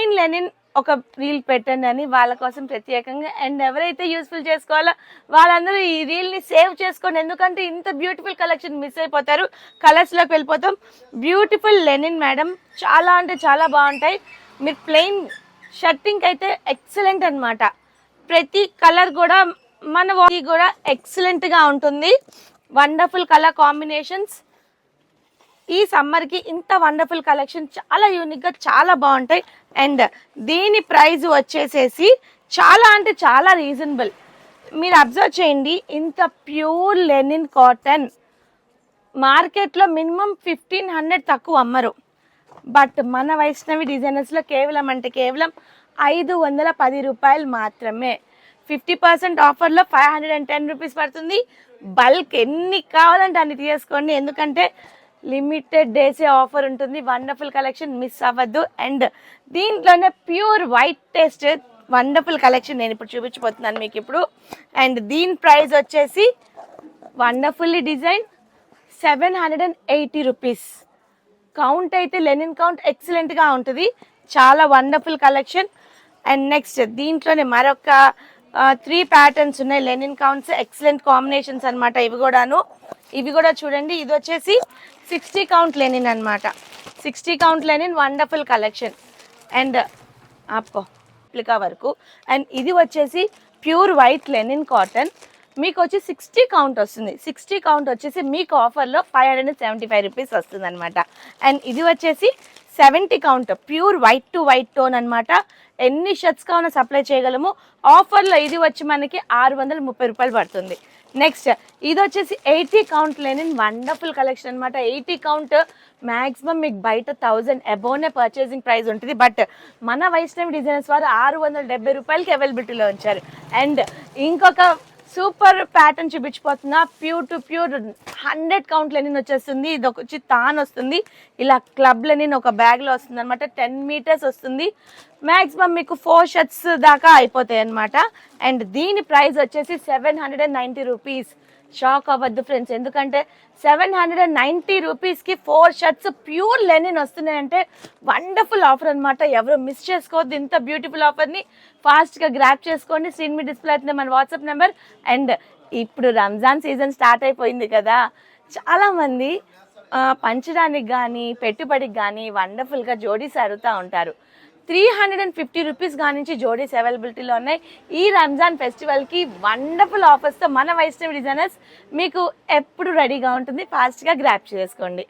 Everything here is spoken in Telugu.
ప్లెయిన్ లెనిన్ ఒక రీల్ పెట్టండి అని వాళ్ళ కోసం ప్రత్యేకంగా. అండ్ ఎవరైతే యూస్ఫుల్ చేసుకోవాలో వాళ్ళందరూ ఈ రీల్ని సేవ్ చేసుకోండి, ఎందుకంటే ఇంత బ్యూటిఫుల్ కలెక్షన్ మిస్ అయిపోతారు. కలర్స్లోకి వెళ్ళిపోతాం. బ్యూటిఫుల్ లెనిన్ మేడం, చాలా అంటే చాలా బాగుంటాయి. మీరు ప్లెయిన్ షర్టింగ్ అయితే ఎక్సలెంట్ అనమాట. ప్రతి కలర్ కూడా మన కూడా ఎక్సలెంట్గా ఉంటుంది. Wonderful colour combinations. ఈ సమ్మర్కి ఇంత వండర్ఫుల్ కలెక్షన్ చాలా యూనిక్గా చాలా బాగుంటాయి. అండ్ దీని ప్రైస్ వచ్చేసేసి చాలా అంటే చాలా రీజనబుల్. మీరు అబ్జర్వ్ చేయండి, ఇంత ప్యూర్ లెనిన్ కాటన్ మార్కెట్లో మినిమం 1500 తక్కువ అమ్మరు. బట్ మన వైష్ణవి డిజైనర్స్లో కేవలం అంటే కేవలం 510 రూపాయలు మాత్రమే. 50% ఆఫర్లో 510 రూపీస్ పడుతుంది. బల్క్ ఎన్ని కావాలంటే అన్ని తీసుకోండి, ఎందుకంటే లిమిటెడ్ డేసే ఆఫర్ ఉంటుంది. వండర్ఫుల్ కలెక్షన్, మిస్ అవ్వద్దు. అండ్ దీంట్లోనే pure white taste wonderful collection నేను ఇప్పుడు చూపించబోతున్నాను మీకు ఇప్పుడు. అండ్ దీని ప్రైస్ వచ్చేసి వండర్ఫుల్లీ డిజైన్ 780 రూపీస్. కౌంట్ అయితే లెనిన్ కౌంట్ ఎక్సలెంట్గా ఉంటుంది. చాలా వండర్ఫుల్ కలెక్షన్. అండ్ నెక్స్ట్ దీంట్లోనే మరొక 3 ప్యాటర్న్స్ ఉన్నాయి. లెనిన్ కౌంట్స్ ఎక్సలెంట్ కాంబినేషన్స్ అనమాట. ఇవి కూడా చూడండి. ఇది వచ్చేసి 60 కౌంట్ లెనిన్ అనమాట. 60 count linen wonderful collection. And అప్లికా వరకు. అండ్ ఇది వచ్చేసి ప్యూర్ వైట్ లెనిన్ కాటన్. మీకు వచ్చి 60 కౌంట్ వస్తుంది. 60 కౌంట్ వచ్చేసి మీకు ఆఫర్లో 575 రూపీస్ వస్తుంది అనమాట. అండ్ ఇది వచ్చేసి 70 count pure white to white tone అనమాట. ఎన్ని షర్ట్స్ కావాలో సప్లై చేయగలము. ఆఫర్లో ఇది వచ్చి మనకి 630 రూపాయలు పడుతుంది. నెక్స్ట్ ఇది వచ్చేసి 80 కౌంట్ లెనిన్ వండర్ఫుల్ కలెక్షన్ అనమాట. 80 కౌంట్ మ్యాక్సిమం మీకు బయట 1000 అబోనే పర్చేసింగ్ ప్రైస్ ఉంటుంది. బట్ మన వైష్ణవి డిజైనర్స్ వారు 670 రూపాయలకి అవైలబిలిటీలో ఉంచారు. అండ్ ఇంకొక సూపర్ ప్యాటర్న్ చూపించిపోతున్నా. Pure to pure 100 count linen వచ్చేస్తుంది. ఇది వచ్చి తాన్ వస్తుంది. ఇలా క్లబ్ లెనిన్ ఒక బ్యాగ్లో వస్తుంది అనమాట. 10 మీటర్స్ వస్తుంది. మ్యాక్సిమం మీకు 4 షర్ట్స్ దాకా అయిపోతాయి అనమాట. అండ్ దీని ప్రైస్ వచ్చేసి 790 రూపీస్. షాక్ అవ్వద్దు ఫ్రెండ్స్, ఎందుకంటే 790 రూపీస్కి 4 షర్ట్స్ ప్యూర్ లెనిన్ వస్తున్నాయంటే వండర్ఫుల్ ఆఫర్ అనమాట. ఎవరు మిస్ చేసుకోవద్దు ఇంత బ్యూటిఫుల్ ఆఫర్ని. ఫాస్ట్గా గ్రాప్ చేసుకోండి. స్క్రీన్ మీద డిస్ప్లే అవుతుంది మన వాట్సాప్ నెంబర్. అండ్ ఇప్పుడు రంజాన్ సీజన్ స్టార్ట్ అయిపోయింది కదా, చాలామంది పంచడానికి కానీ పెట్టుబడికి కానీ వండర్ఫుల్గా జోడీస్ అడుగుతూ ఉంటారు. 350 రూపీస్ నుంచి జోడీస్ అవైలబిలిటీలో ఉన్నాయి. ఈ రంజాన్ ఫెస్టివల్కి వండర్ఫుల్ ఆఫర్స్తో మన వైష్ణవి డిజైనర్స్ మీకు ఎప్పుడు రెడీగా ఉంటుంది. ఫాస్ట్గా గ్రాప్ చేసుకోండి.